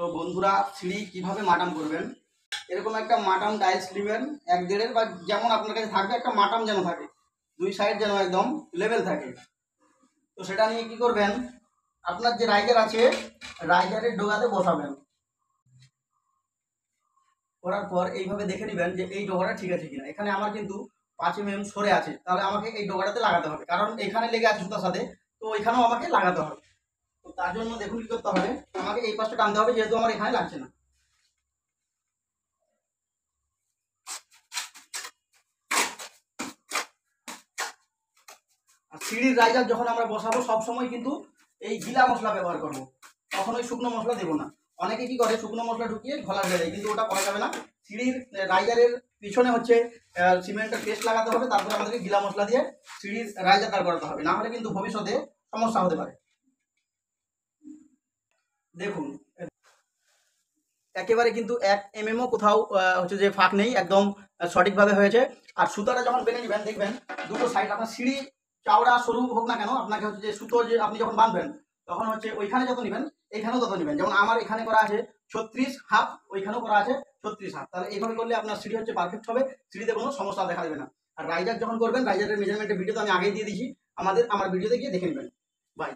তো বন্ধুরা সিঁড়ি কিভাবে মাটাম করবেন, এরকম একটা মাটাম টাইলস নেবেন 1.5 বা যেমন আপনার কাছে থাকবে, একটা মাটাম যেন থাকে, দুই সাইড যেন একদম লেভেল থাকে। তো সেটা নিয়ে কি করবেন, আপনার যে রাইজার আছে রাইজারের ডোগাতে বসাবেন। করার পর এইভাবে দেখে নেবেন যে এই ডোগাটা ঠিক আছে কিনা। এখানে আমার কিন্তু 5 mm সরে আছে, তাহলে আমাকে এই ডোগাটাতে লাগাতে হবে, কারণ এখানে লেগে আছে সুতার সাথে, তো এখানেও আমাকে লাগাতে হবে। তো তার জন্য দেখুন কি করতে হবে, আমাকে এই পাশটা টানতে হবে, যেহেতু আমার এখানে লাগছে না। আর সিঁড়ির রাইজার যখন আমরা বসাবো সব সময় কিন্তু এই গিলা মশলা ব্যবহার করব, কখনোই শুকনো মশলা দেবো না। অনেকে কি করে শুকনো মশলা ঢুকিয়ে ঘোলা হয়ে যায়, কিন্তু ওটা করা যাবে না। সিঁড়ির রাইজারের পিছনে হচ্ছে সিমেন্টের পেস্ট লাগাতে হবে, তারপরে আমাদেরকে গিলা মশলা দিয়ে সিঁড়ির রাইজার দাঁড় করাতে হবে, না হলে কিন্তু ভবিষ্যতে সমস্যা হতে পারে। দেখুন একেবারে কিন্তু 1 mm কোথাও হচ্ছে যে ফাঁক নেই, একদম সঠিকভাবে হয়েছে। আর সুতাটা যখন বেঁধে নেবেন দেখবেন দুটো সাইড আপনার সিঁড়ি চওড়া সরু হোক না কেন, আপনাকে হচ্ছে যে সুতো যে আপনি যখন বাঁধবেন তখন হচ্ছে ওইখানে যত নেবেন এইখানেও তত নেবেন। যেমন আমার এখানে করা আছে 36.5, ওইখানেও করা আছে 36.5, তাহলে এইভাবে করলে আপনার সিঁড়ি হচ্ছে পারফেক্ট হবে, সিঁড়িতে কোনো সমস্যা দেখা দেবে না। আর রাইজার যখন করবেন রাইজারের মেজারমেন্টের ভিডিও তো আমি আগেই দিয়ে দিয়েছি, আমার ভিডিওতে গিয়ে দেখে নেবেন। বাই।